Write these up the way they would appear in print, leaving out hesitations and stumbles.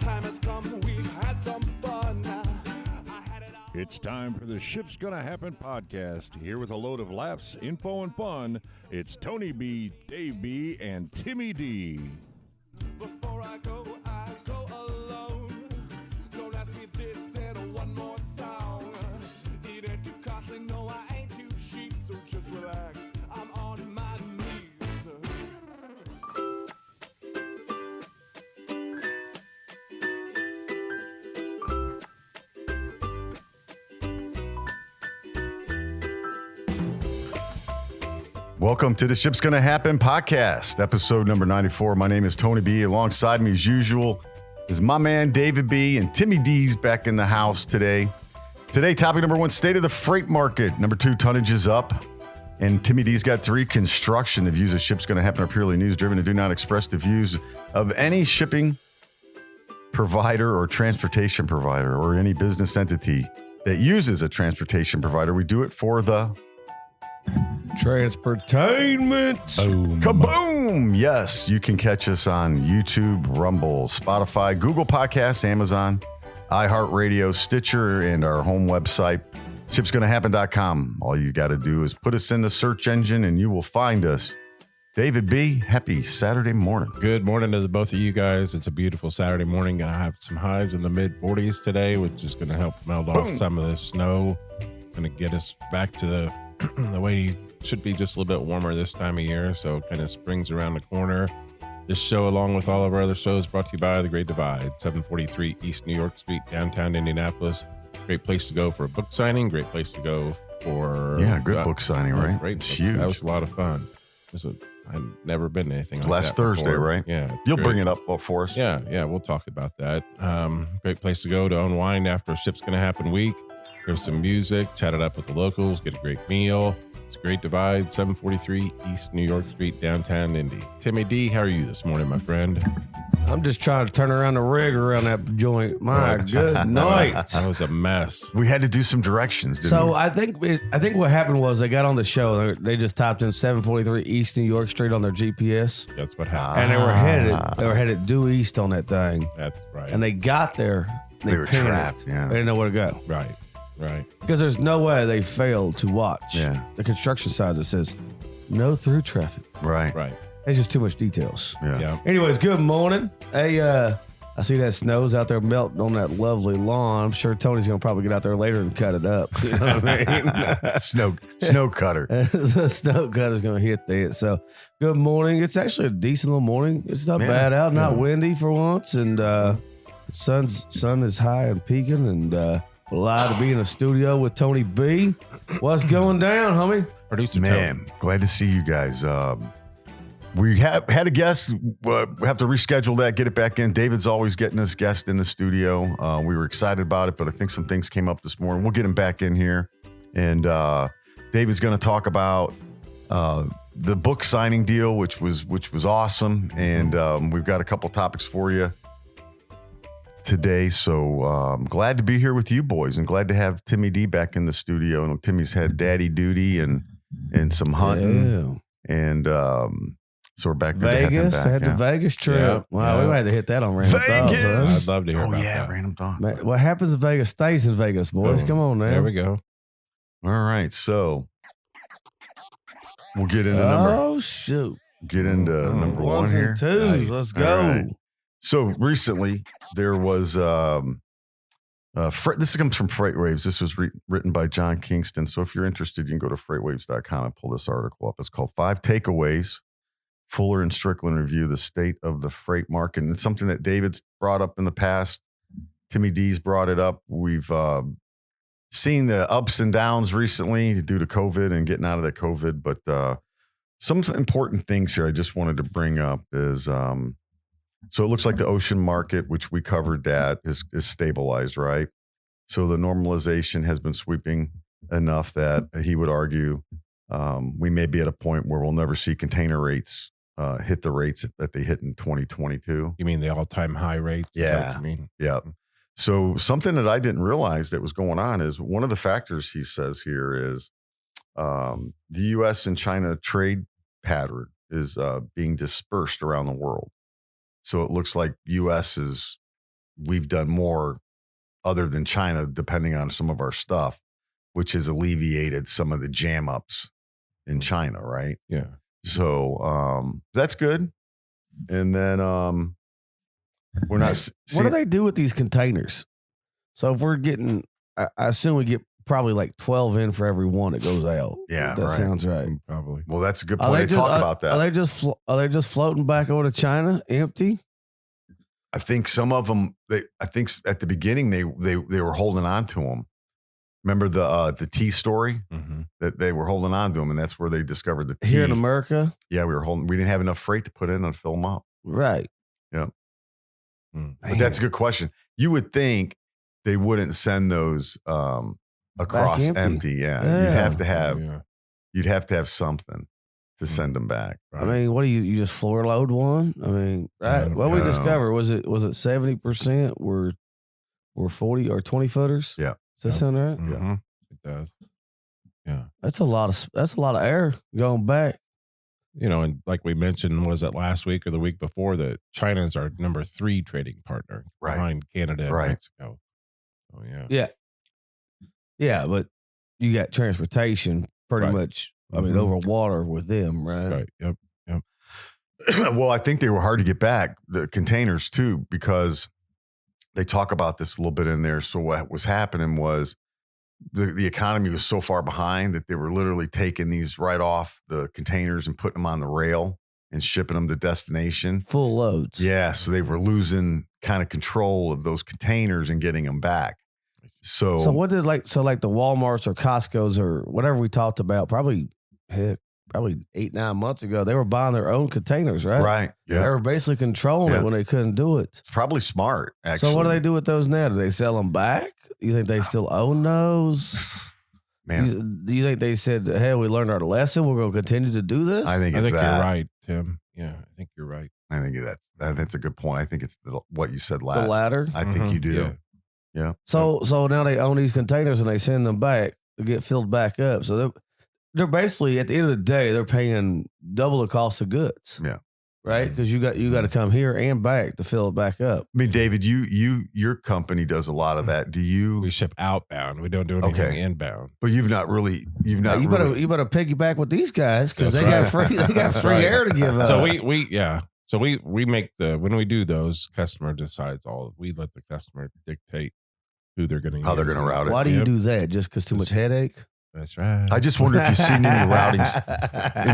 time has come, we've had some fun. It's time for the Ship's Gonna Happen podcast. Here with a load of laughs, info, and fun, it's Tony B, Dave B, and Timmy D. Before I go alone. Don't ask me this and one more song. It ain't too costly, no, I ain't too cheap, so just relax. I'm on my knees. Welcome to the Ship's Gonna Happen podcast, episode number 94. My name is Tony B. Alongside me, as usual, is my man David B. and Timmy D's back in the house today. Today, topic number 1, state of the freight market. Number 2, tonnage is up. And Timmy D's got 3, construction. The views of Ship's Gonna Happen are purely news-driven and do not express the views of any shipping provider or transportation provider or any business entity that uses a transportation provider. We do it for the Transportainment. Boom. Kaboom! Yes, you can catch us on YouTube, Rumble, Spotify, Google Podcasts, Amazon, iHeartRadio, Stitcher, and our home website, ShipsGonnaHappen.com. All you got to do is put us in the search engine and you will find us. David B., happy Saturday morning. Good morning to the both of you guys. It's a beautiful Saturday morning. Gonna have some highs in the mid 40s today, which is gonna help melt off some of the snow. Gonna get us back to the way it should be, just a little bit warmer this time of year. So kind of spring's around the corner. This show, along with all of our other shows, brought to you by The Great Divide, 743 East New York Street, downtown Indianapolis. Great place to go for a book signing. Great place to go for good book signing, right? Great, it's huge. That was a lot of fun. I've never been to anything like last that Thursday, before. right? Yeah, you'll great. bring it up for us. Yeah, we'll talk about that. Great place to go to unwind after a Ship's Gonna Happen week. Hear some music, chat it up with the locals, get a great meal. It's a Great Divide, 743 East New York Street, downtown Indy. Timmy D, how are you this morning, my friend? I'm just trying to turn around the rig around that joint. My good night. That was a mess. We had to do some directions, didn't So we? I think what happened was they got on the show. They just typed in 743 East New York Street on their GPS, That's what happened. and they were headed due east on that thing. That's right. And they got there. They were panicked. trapped, yeah. They didn't know where to go Right. because there's no way they failed to watch the construction signs that says no through traffic. Right. There's just too much details. Yeah. Anyways, good morning. Hey, I see that snow's out there melting on that lovely lawn. I'm sure Tony's gonna probably get out there later and cut it up. You know what I mean? Snow cutter. The snow cutter's gonna hit that. So, good morning. It's actually a decent little morning. It's not bad out, not windy for once, and sun is high and peaking, and glad to be in the studio with Tony B. What's going down, homie? Producer Man, glad to see you guys. We had a guest. We have to reschedule that, get it back in. David's always getting us guests in the studio. We were excited about it, but I think some things came up this morning. We'll get him back in here. And David's going to talk about the book signing deal, which was awesome. And we've got a couple topics for you today. So I'm glad to be here with you boys and glad to have Timmy D back in the studio. And Timmy's had daddy duty and some hunting. Yeah. And so we're back. Vegas. Had the Vegas trip. Yeah. Wow, we might have to hit that on Random Vegas. Thoughts. I'd love to hear about that. Random thoughts. Man, what happens in Vegas stays in Vegas, boys. Boom. Come on now. There we go. All right, so we'll get into number number one Ones here. and twos. Nice. Let's All go. right. So recently there was this comes from FreightWaves. This was written by John Kingston. So if you're interested, you can go to freightwaves.com and pull this article up. It's called 5 Takeaways. Fuller and Strickland review the state of the freight market. And it's something that David's brought up in the past. Timmy D's brought it up. We've seen the ups and downs recently due to COVID and getting out of that COVID. But some important things here I just wanted to bring up is so it looks like the ocean market, which we covered that, is stabilized, right? So the normalization has been sweeping enough that he would argue we may be at a point where we'll never see container rates hit the rates that they hit in 2022. You mean the all-time high rates? Is that Yeah. what you mean? Yeah. So something that I didn't realize that was going on is one of the factors he says here is the U.S. and China trade pattern is being dispersed around the world. So it looks like U.S. is we've done more other than China, depending on some of our stuff, which has alleviated some of the jam ups in China, right? Yeah. So that's good. And then we're not. What do they do with these containers? So if we're getting, I assume we get probably like 12 in for every one that goes out. Yeah, that right. sounds right. Probably. Well, that's a good point to talk about that. Are they just floating back over to China empty? I think some of them. I think at the beginning they were holding on to them. Remember the tea story that they were holding on to them, and that's where they discovered the tea. Here in America. Yeah, we didn't have enough freight to put in and fill them up. Right. Yeah. But that's a good question. You would think they wouldn't send those across empty. Yeah. You'd have to have something to send them back. Right? I mean, what do you just floor load one? I mean, right. What we discovered was it 70% were 40 or 20 footers? Yeah. Does that sound right? Yeah. It does. Yeah. That's a lot of air going back. You know, and like we mentioned, was it last week or the week before, that China's our number 3 trading partner behind Canada and Mexico. Oh yeah. Yeah. Yeah, but you got transportation pretty much, I mean, over water with them, right? Right. Yep. Well, I think they were hard to get back, the containers too, because they talk about this a little bit in there. So what was happening was the economy was so far behind that they were literally taking these right off the containers and putting them on the rail and shipping them to destination. Full loads. Yeah. So they were losing kind of control of those containers and getting them back. So what did like the Walmarts or Costco's or whatever we talked about, probably 8-9 months ago, they were buying their own containers, right? Right. Yeah. They were basically controlling it when they couldn't do it. It's probably smart, actually. So what do they do with those now? Do they sell them back? You think they still own those? Man, do you think they said, "Hey, we learned our lesson. We're going to continue to do this"? I think you're that. right, Tim. Yeah, I think you're right. I think that's a good point. I think it's what you said last. The latter. I think you do. Yeah. So now they own these containers and they send them back to get filled back up. So they're basically, at the end of the day, they're paying double the cost of goods. Yeah. Right? Because you got to come here and back to fill it back up. I mean, David, your company does a lot of that. We ship outbound. We don't do anything inbound. But you better piggyback with these guys because they got free air to give up. So we make when we do those, customer decides all. We let the customer dictate who they're going to how they're going to route it. Why do you do that? Just because too much headache? That's right. I just wonder if you've seen any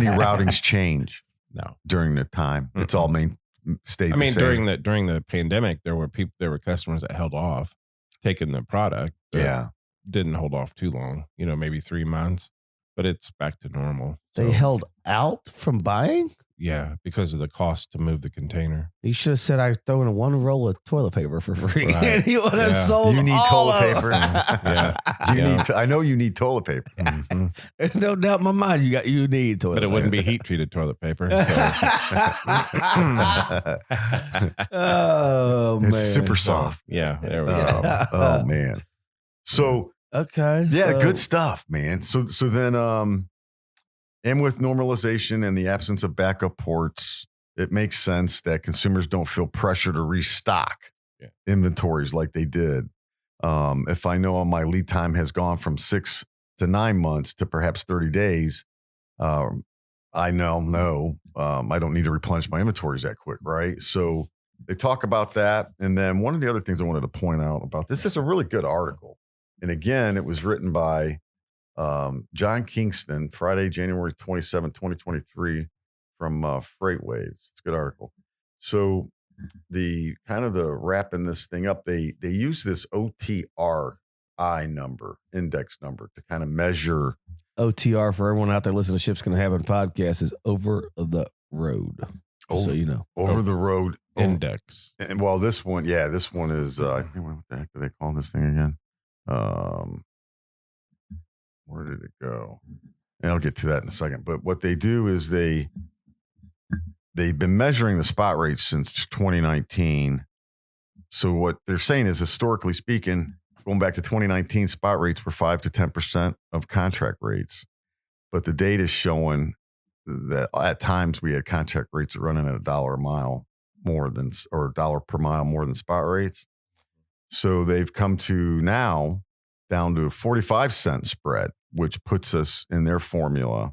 routings change. No, during the time, mm-hmm. It's all stayed. I mean, during the pandemic, there were customers that held off taking the product. Didn't hold off too long. Maybe 3 months, but it's back to normal. They held out from buying. Yeah, because of the cost to move the container. You should have said I throw in one roll of toilet paper for free. Right. You would have sold. You need all toilet paper. I know you need toilet paper. Mm-hmm. There's no doubt in my mind you need toilet paper. But it wouldn't be heat treated toilet paper. So. Oh man, it's super soft. Yeah, there we go. Oh man. So okay. Yeah, good stuff, man. So then and with normalization and the absence of backup ports, it makes sense that consumers don't feel pressure to restock inventories like they did. If I know my lead time has gone from 6 to 9 months to perhaps 30 days, I know I don't need to replenish my inventories that quick, right? So they talk about that. And then one of the other things I wanted to point out about this is a really good article. And again, it was written by John Kingston, Friday, January 27, 2023, from FreightWaves. It's a good article. So the wrapping this thing up, they use this OTRI index number to kind of measure. OTR, for everyone out there listening to Ships Gonna Happen Podcast, is over the road. So you know. Over the road index. And well, this one is what the heck do they call this thing again? Where did it go? And I'll get to that in a second. But what they do is they've been measuring the spot rates since 2019. So what they're saying is, historically speaking, going back to 2019, spot rates were 5 to 10% of contract rates. But the data is showing that at times we had contract rates running at $1 a mile more than, or $1 per mile more than spot rates. So they've come to now down to a 45-cent spread, which puts us in their formula,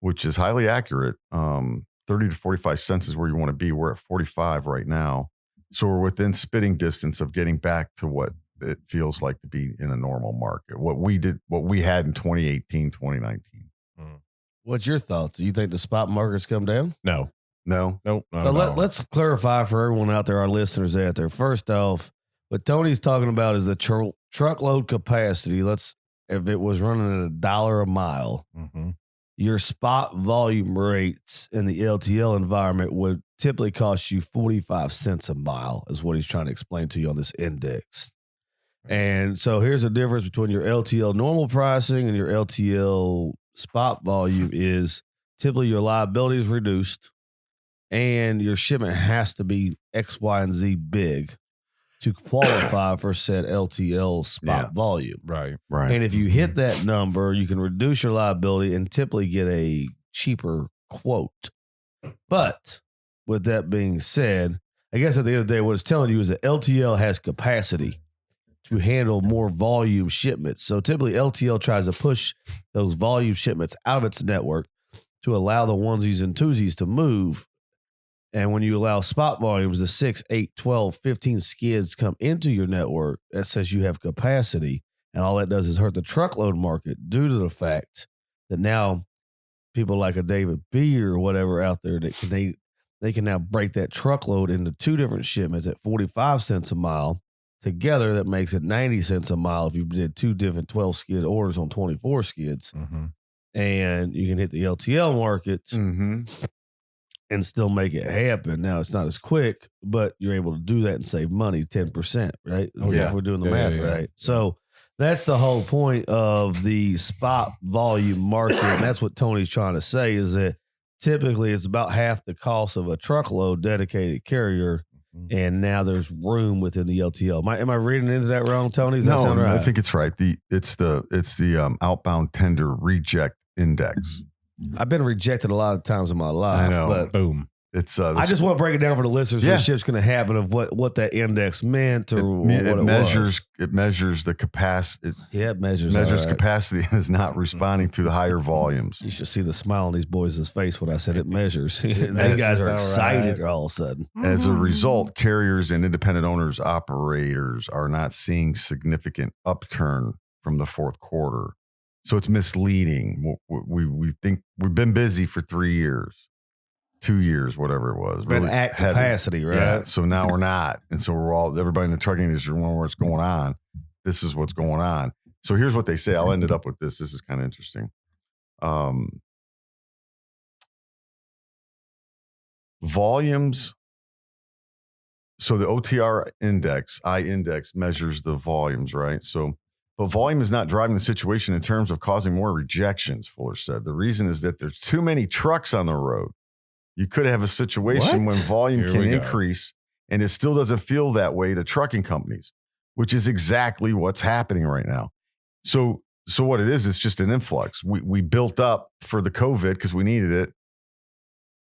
which is highly accurate. 30 to 45 cents is where you want to be. We're at 45 right now. So we're within spitting distance of getting back to what it feels like to be in a normal market. What we had in 2018, 2019. What's your thoughts? Do you think the spot market's come down? No. No. Nope. So let's clarify for everyone out there, our listeners out there. First off, what Tony's talking about is the truckload capacity. If it was running at $1 a mile, your spot volume rates in the LTL environment would typically cost you 45 cents a mile, is what he's trying to explain to you on this index. And so here's the difference between your LTL normal pricing and your LTL spot volume is typically your liability is reduced and your shipment has to be X, Y, and Z big to qualify for said LTL spot volume. Right. And if you hit that number, you can reduce your liability and typically get a cheaper quote. But with that being said, I guess at the end of the day, what it's telling you is that LTL has capacity to handle more volume shipments. So typically LTL tries to push those volume shipments out of its network to allow the onesies and twosies to move. And when you allow spot volumes, the 6, 8, 12, 15 skids come into your network, that says you have capacity. And all that does is hurt the truckload market due to the fact that now people like a David B or whatever out there, they can now break that truckload into two different shipments at 45 cents a mile. Together, that makes it 90 cents a mile if you did two different 12 skid orders on 24 skids. And you can hit the LTL markets and still make it happen. Now, it's not as quick, but you're able to do that and save money, 10%, right? If we're doing the math right. So that's the whole point of the spot volume market. And that's what Tony's trying to say is that typically it's about half the cost of a truckload dedicated carrier. And now there's room within the LTL. Am I reading into that wrong, Tony? Does that sound right? I think it's right. It's the outbound tender reject index. I've been rejected a lot of times in my life. I know. But boom. It's I just want to break it down for the listeners. So the ship's going to happen of what that index meant or what it measures. It measures the capacity. It measures capacity and is not responding to the higher volumes. You should see the smile on these boys' face when I said it measures. They guys are excited all of a sudden. As a result, carriers and independent owners, operators are not seeing significant upturn from the fourth quarter. So it's misleading. We think we've been busy for 3 years. 2 years, whatever it was. Been really at capacity, right? Yeah. So now we're not. And so everybody in the trucking industry wondering what's going on. This is what's going on. So here's what they say. I'll end it up with this. This is kind of interesting. Volumes. So the OTR index, I index measures the volumes, right? But volume is not driving the situation in terms of causing more rejections, Fuller said. The reason is that there's too many trucks on the road. You could have a situation when volume can increase and it still doesn't feel that way to trucking companies, which is exactly what's happening right now. So what it is, it's just an influx. We built up for the COVID because we needed it.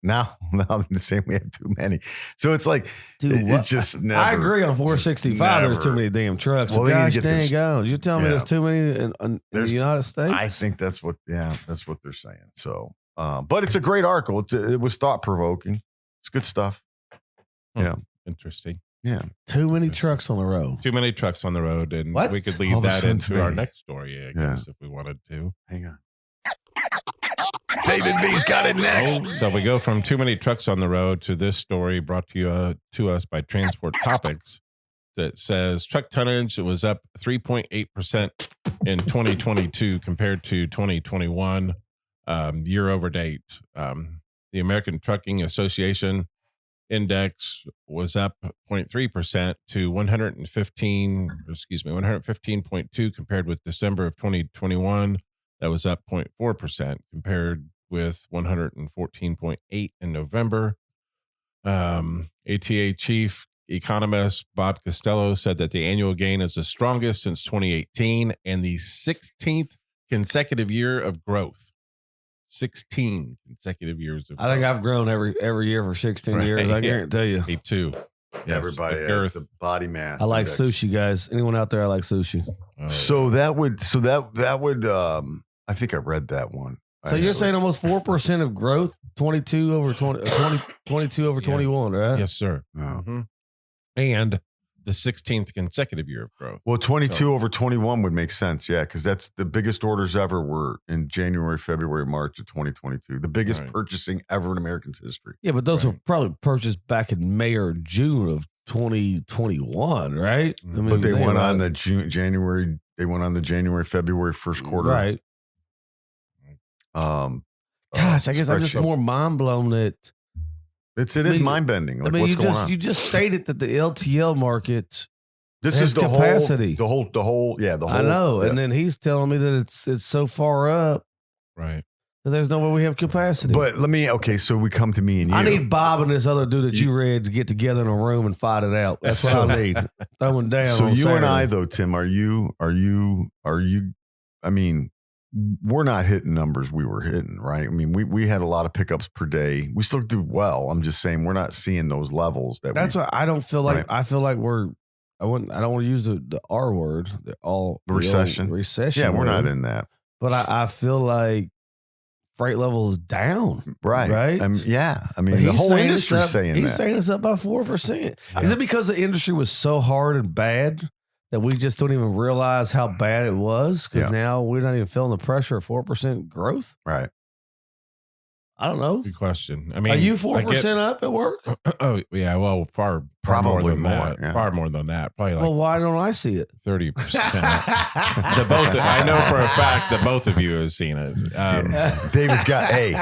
Now the same, we have too many. So it's like, it's just never. I agree on 465. There's too many damn trucks. Well, gosh dang on. You're telling me there's too many in the United States? I think that's what they're saying. So. But it's a great article. It was thought-provoking. It's good stuff. Yeah. Interesting. Yeah. Too many trucks on the road. Too many trucks on the road. And we could lead that into our next story, I guess, if we wanted to. Hang on. David B's got it next. So we go from too many trucks on the road to this story brought to us by Transport Topics that says truck tonnage was up 3.8% in 2022 compared to 2021. Year over date. The American Trucking Association index was up 0.3% to 115.2 compared with December of 2021. That was up 0.4% compared with 114.8 in November. ATA chief economist Bob Costello said that the annual gain is the strongest since 2018 and the 16th consecutive year of growth. 16 consecutive years of growth. I think I've grown every year for 16 years. I guarantee you. Me too. Yes, Everybody the has girth. the body mass. I like index. sushi, guys. Anyone out there? I like sushi. Oh, So that would I think I read that one. So you're actually. saying almost 4% of growth, 22 over 22 over Yeah. 21, right? yes, sir. Oh. Mhm. And the 16th consecutive year of growth. Well, 22 So- over 21 would make sense. Yeah. Cause that's the biggest orders ever were in January, February, March of 2022. The biggest Right. purchasing ever in America's history. Yeah, but those Right. were probably purchased back in May or June of 2021, right? I mean, But they think went about on it. January, February first quarter. Right. Gosh, I guess I'm just spreadsheet. more mind blown that. It I is mean, mind bending. Like I mean, what's you going just on? you just stated that the LTL market. This has is the capacity. whole. Yeah, the whole. I know, yeah. and then he's telling me that it's so far up Right. that there's no way we have capacity. But so we come to me and you. I need Bob and this other dude that you read to get together in a room and fight it out. That's what So- I need. Throwing down. So on you and I Saturday. though, Tim, are you? I mean, we're not hitting numbers we were hitting, right? I mean, we had a lot of pickups per day. We still do well. I'm just saying we're not seeing those levels that. That's why I don't feel like Right. I feel like we're. I don't want to use the R word. The old Recession. Recession. Yeah, we're not word. in that. But I feel like freight level is down. Right. Right? I mean, But the he's whole saying it's industry's up- saying he's that. saying it's up by 4%. Yeah. Is it because the industry was so hard and bad that we just don't even realize how bad it was? Because Yeah. now we're not even feeling the pressure of 4% growth. Right. I don't know. Good question. I mean, Are you I 4% up at work? get- oh, yeah. Well, far more Probably than more, that. yeah. Far more than that. Probably like Well, why don't I see it? 30%. The both. I know for a fact that both of you have seen it. David's got. Hey,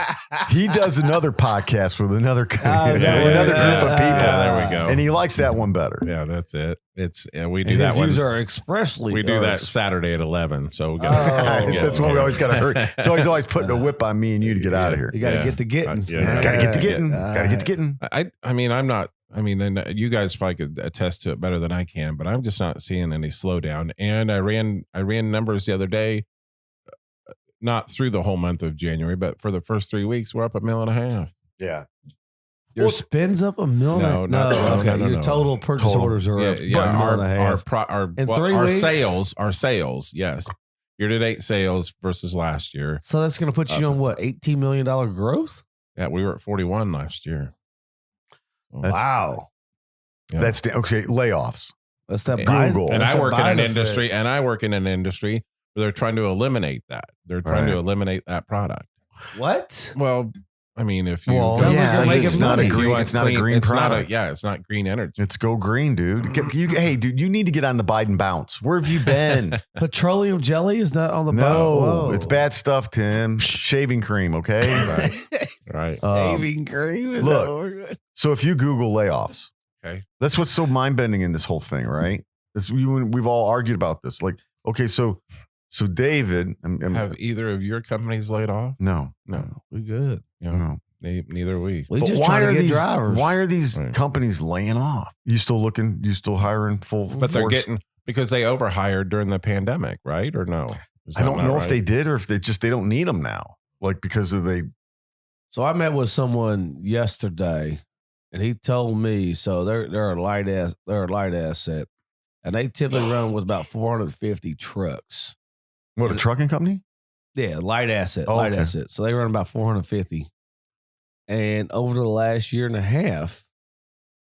he does another podcast with another is that with what it another is? group of people, Yeah, there we go. and he likes that one better. Yeah, that's it. It's we do And that his one. views are expressly. We do or that ex- Saturday at 11. So we Oh. That's why we always got to hurry. So he's always putting a whip on me and you to get out of here. You got to Yeah. get the getting. Yeah. Got to get to Yeah. getting. Got to get to getting. I mean, I'm not. I mean, and you guys probably could attest to it better than I can, but I'm just not seeing any slowdown. And I ran numbers the other day, not through the whole month of January, but for the first 3 weeks, we're up $1.5 million. Yeah. Your spins up $1 million. No, okay. no, Your no. total purchase Total. orders are Yeah, up. yeah. $1.5 million. In 3 weeks? Our sales, yes, year to date sales versus last year. So that's going to put you on what, $18 million growth? Yeah, we were at 41 last year. That's- Wow. Yeah. That's okay. Layoffs. That's that And- Biden. And that's I that work in Biden an effect. industry, where they're trying to eliminate that. They're trying to Right. eliminate that product. What? Well, I mean, if you Well, Sounds like yeah, you're making it's not a money. if you green. want It's not a green it's product. It's not green energy. It's go green, dude. Hey, dude, you need to get on the Biden bounce. Where have you been? Petroleum jelly is not on the No, Whoa. it's bad stuff, Tim. Shaving cream, okay? Right. Shaving cream. Is look. that what we're- So if you Google layoffs, Okay. that's what's so mind bending in this whole thing, right? We've all argued about this. Like, okay, so David, Have either of your companies laid off? no, No. we good. You know, no. neither we. We But just why trying are to get these drivers. Why are these Right. companies laying off? You still looking? You still hiring full? But they're force? getting because they overhired during the pandemic, right? Or no? Is I that don't not know if right? they did or if they don't need them now. Like because of So I met with someone yesterday, and he told me so they're a light asset, and they typically run with about 450 trucks. what, a trucking company? Yeah, light asset, Oh, light okay. asset. So they run about 450, and over the last year and a half,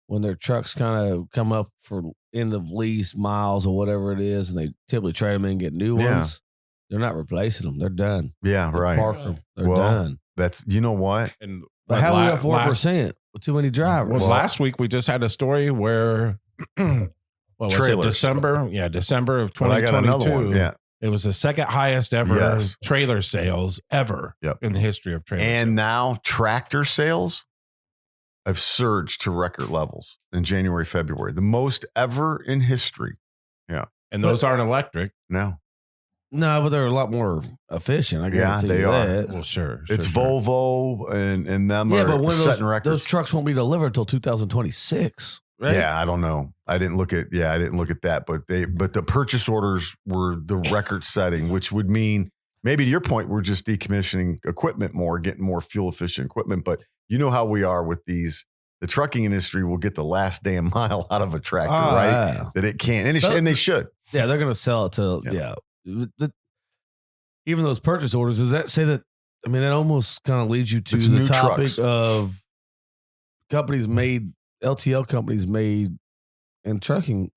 when their trucks kind of come up for end of lease miles or whatever it is, and they typically trade them in and get new Yeah. ones, they're not replacing them. They're done. Yeah, They right. Park them. They're Well, done. That's you know what? And But how are we at la- last- 4% with too many drivers? Well, last week we just had a story where, what was it? Trailers. December? Yeah, December of But I got another 2022. one. Yeah, It was the second highest ever Yes. trailer sales ever Yep. in the history of trailer and now tractor sales have surged to record levels in January, February, the most ever in history. sales. And those aren't electric. No, No, but they're a lot more efficient. I Yeah, guarantee they you are. that. Well, sure. it's sure. Volvo and them Yeah, are but when setting records. those trucks won't be delivered until 2026, right? Yeah, I don't know. I didn't look at that, but the purchase orders were the record setting, which would mean maybe to your point, we're just decommissioning equipment more, getting more fuel efficient equipment. But you know how we are with these the trucking industry will get the last damn mile out of a tractor, right? Yeah. That it can't, and they should. Yeah, they're going to sell it to even those purchase orders. Does that say that? I mean, that almost kind of leads you to It's the new topic trucks. of companies made, LTL companies made, and truckload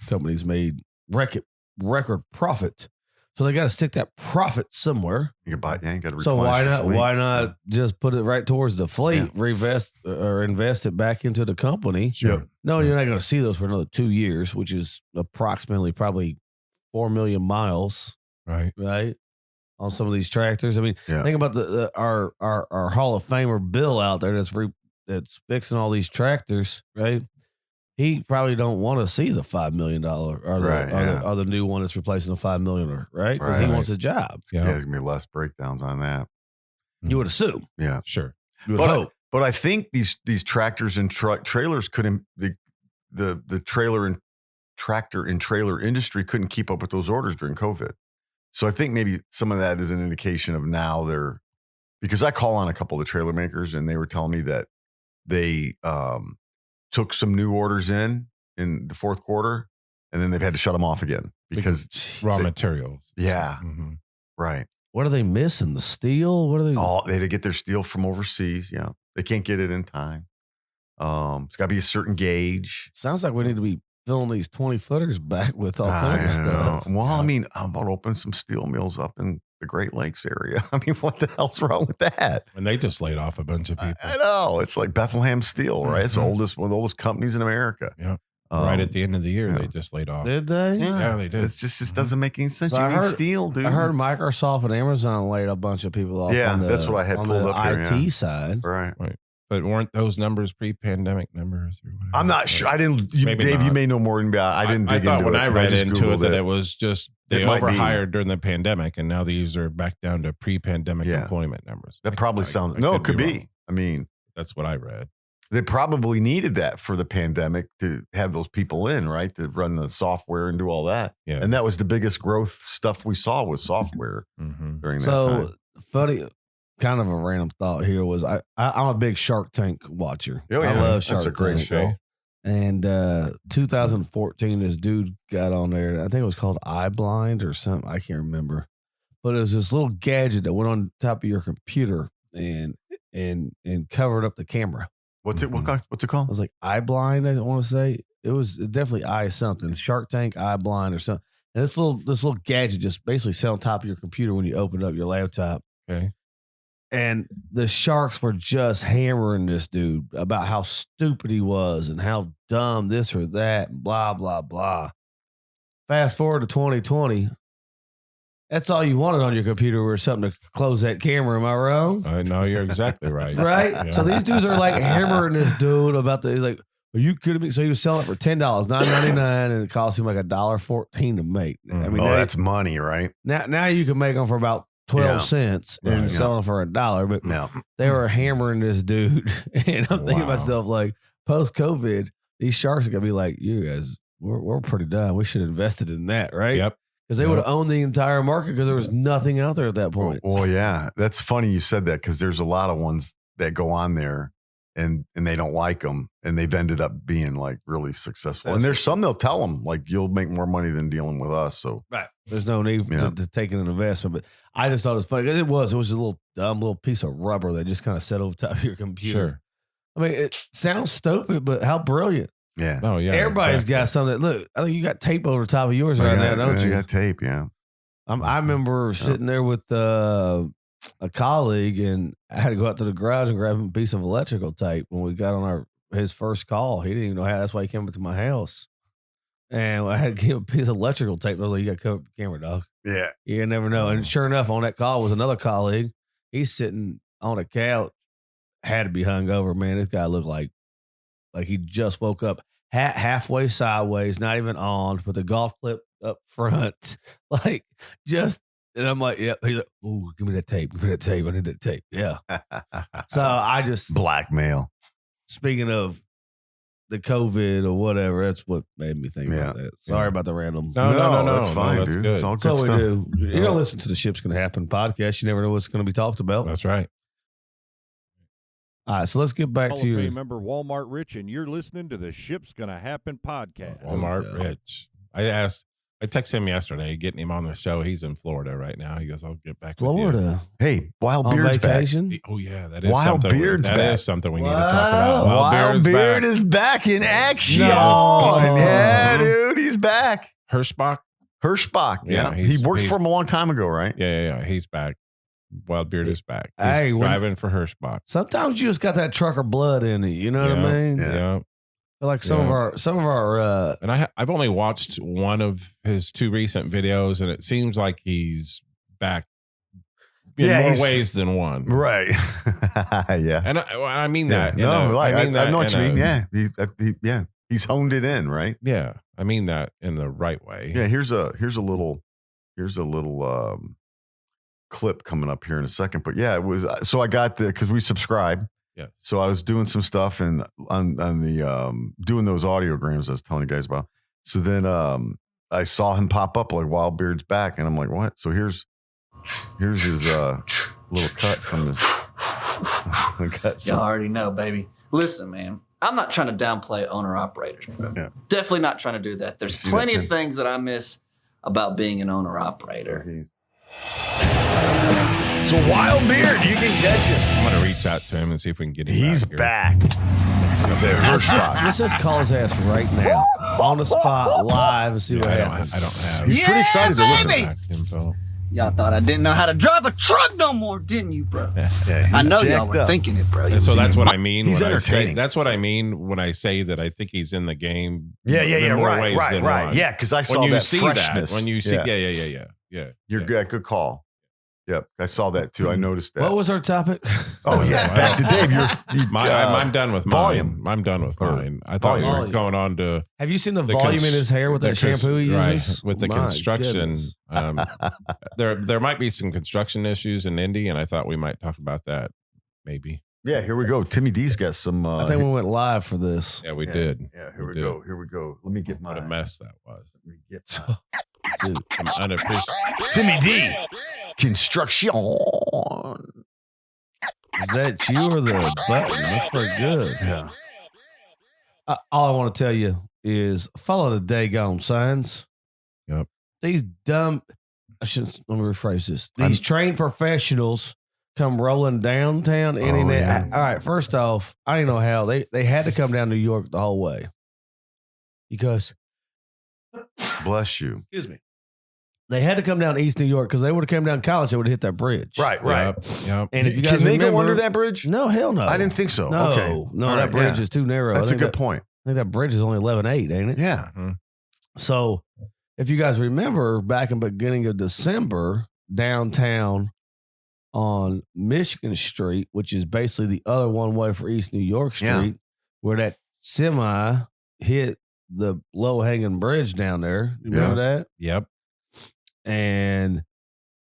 companies made record profit. So they got to stick that profit somewhere. You got to replenish. So why your not? fleet. Why not just put it right towards the fleet, invest it back into the company? Sure. No, you're not going to see those for another 2 years, which is approximately probably 4 million miles, Right. on some of these tractors. I mean, think about our Hall of Famer Bill out there that's fixing all these tractors, right? He probably don't want to see the $5 million or the new one that's replacing the $5 million, right? Because he wants a job. Yeah, there's gonna be less breakdowns on that. You would assume. Yeah, sure. You would hope. But I think these tractors and trailers couldn't the trailer and tractor and trailer industry couldn't keep up with those orders during COVID. So I think maybe some of that is an indication of now because I call on a couple of the trailer makers and they were telling me that they took some new orders in the fourth quarter and then they've had to shut them off again because raw materials. Yeah. Mm-hmm. Right. What are they missing? The steel? What are they? Oh, they had to get their steel from overseas. Yeah. They can't get it in time. It's got to be a certain gauge. Sounds like we need to be filling these 20-footers back with all kinds of stuff. Well, I mean, I'm about to open some steel mills up in the Great Lakes area. I mean, what the hell's wrong with that? And they just laid off a bunch of people. I know. It's like Bethlehem Steel, right? It's one of the oldest companies in America. Yeah. Right at the end of the year, they just laid off. Did they? Yeah, they did. It just doesn't make any sense. So You I need heard- steel, dude. I heard Microsoft and Amazon laid a bunch of people off. Yeah, on the, that's what I had on pulled the up here, IT yeah. side. Right. But weren't those numbers pre-pandemic numbers? Or whatever? I'm not sure. I didn't. Maybe Dave, not. you may know more than me. I didn't dig I thought into when it. I read just into it Googled that it was just they It might be. overhired during the pandemic, and now these are back down to pre-pandemic employment numbers. That probably sounds. No, it could be. I mean, that's what I read. they probably needed that for the pandemic to have those people in, right? To run the software and do all that. Yeah. And that was the biggest growth stuff we saw was software during that time. Funny, kind of a random thought here was I'm a big Shark Tank watcher. Oh, I yeah. love Shark That's a great Tank. show. And 2014, this dude got on there. I think it was called iBlind or something. I can't remember. But it was this little gadget that went on top of your computer and covered up the camera. What's it called? I was like iBlind. I want to say it was definitely I something. Shark Tank iBlind or something. And this little gadget just basically sat on top of your computer when you opened up your laptop. Okay. And the sharks were just hammering this dude about how stupid he was and how dumb this or that, and blah, blah, blah. Fast forward to 2020. That's all you wanted on your computer was something to close that camera. Am I wrong? No, you're exactly right. Right? Yeah. So these dudes are like hammering this dude about he's like, are you kidding me? So he was selling it for $10, $9.99, and it cost him like $1.14 to make. I mean, that's money, right? Now you can make them for about 12 cents and sell them for $1, but they were hammering this dude. And I'm thinking to myself, like, post-COVID, these sharks are going to be like, you guys, we're pretty dumb. We should have invested in that, right? Yep. Because they would have owned the entire market because there was nothing out there at that point. Well, yeah. That's funny you said that because there's a lot of ones that go on there and they don't like them and they've ended up being like really successful. And there's some they'll tell them like you'll make more money than dealing with us. So right. There's no need to take an investment. But I just thought it was funny. It was a little dumb little piece of rubber that just kind of sat over top of your computer. Sure. I mean, it sounds stupid, but how brilliant. Yeah. Oh, yeah. Everybody's got something. Look, I think you got tape over the top of yours right now, don't you? I got tape, yeah. I remember sitting there with a colleague, and I had to go out to the garage and grab him a piece of electrical tape when we got on his first call. He didn't even know how. That's why he came up to my house. And I had to give him a piece of electrical tape. I was like, you got to cover up the camera, dog. Yeah. You never know. And sure enough, on that call was another colleague. He's sitting on a couch, had to be hungover, man. This guy looked like he just woke up, hat halfway sideways, not even on, with the golf clip up front. Like, just, and I'm like, yep. He's like, oh, give me that tape. Give me that tape. I need that tape. Yeah. So I just, blackmail. Speaking of the COVID or whatever, that's what made me think about that. Sorry about the random. No, that's fine, that's dude. good. It's all That's good all we stuff. do. You don't listen to the Ship's Gonna Happen podcast. You never know what's going to be talked about. That's right. All right, so let's get back Hall to of your. Fame member Walmart Rich, and you're listening to the Ship's Gonna Happen podcast. Walmart Rich. I texted him yesterday, getting him on the show. He's in Florida right now. He goes, I'll get back with Florida. Hey, Wild On Beard's vacation? you. Oh, yeah. That is Wild something. Beard's That back. is something we need to talk about. back. Wild Beard back. is back in action. No. Yeah, dude, he's back. Hirschbach. Yeah, he he's- worked he's- for him a long time ago, right? Yeah. He's back. Wild Beard is back. He's Hey, driving for Hirschbach. Sometimes you just got that trucker blood in it. You know what I mean? Yeah. Like some of our And I've only watched one of his 2 recent videos, and it seems like he's back in more he's- ways than one. Right. Yeah. And I mean Yeah. that. No, I I know what you mean. Yeah. He's honed it in, right? Yeah. I mean that in the right way. Yeah. Here's a little clip coming up here in a second. But yeah, it was. So I got because we subscribe. Yeah. So I was doing some stuff and on the doing those audiograms I was telling you guys about. So then I saw him pop up like Wild Beard's back, and I'm like, what? So here's his little cut from this. Y'all already know, baby. Listen, man, I'm not trying to downplay owner-operators, bro. Yeah. Definitely not trying to do that. There's See plenty that of things that I miss about being an owner-operator. So Wild Beard, you can catch him. I'm going to reach out to him and see if we can get him He's back. back. let's just call his ass right now on the spot live and see what happens. I don't have He's pretty excited to listen. baby! contact info. Y'all thought I didn't know how to drive a truck no more, didn't you, bro? Yeah, he's I know y'all jacked were up. thinking it, bro. And so that's what I mean. He's when I say, entertaining. that's what I mean when I say that I think he's in the game. Yeah, in more ways right. than one. Yeah, because I saw When you that see freshness. that, when you see, yeah. yeah. You're good. Good call. Yep, I saw that too. I noticed that. What was our topic? Oh yeah, back to Dave. I'm done with volume. mine. I'm done with Or mine. I thought we were volume. going on to Have you seen the The volume cons- in his hair with the that shampoo he right, uses? with the My construction. goodness. There might be some construction issues in Indy, and I thought we might talk about that. Maybe. Yeah, here we go. Timmy D's got some. I think we went live for this. Yeah, we yeah, did. Yeah, here we did. go. Here we go. Let me get my. What a mess that was. Let me get Dude, Some unappreciated. Timmy D. Construction. is that you or the button? That's pretty good. Yeah. All I want to tell you is follow the daggone signs. Yep. These dumb, let me rephrase this. These trained professionals come rolling downtown internet. yeah. All right, first off, I didn't know how they had to come down New York the whole way because, Bless you. excuse me, they had to come down East New York because they would have come down college. They would have hit that bridge. Right. Yep. And if you guys Can they remember, go under that bridge? No, hell no. I didn't think so. No, Okay. no, All that right, bridge yeah. is too narrow. That's a I think good that- point. I think that bridge is only 11.8, ain't it? Yeah. So if you guys remember back in the beginning of December, downtown on Michigan Street, which is basically the other one way for East New York Street, Yeah. where that semi hit the low hanging bridge down there. You remember that? Yep. And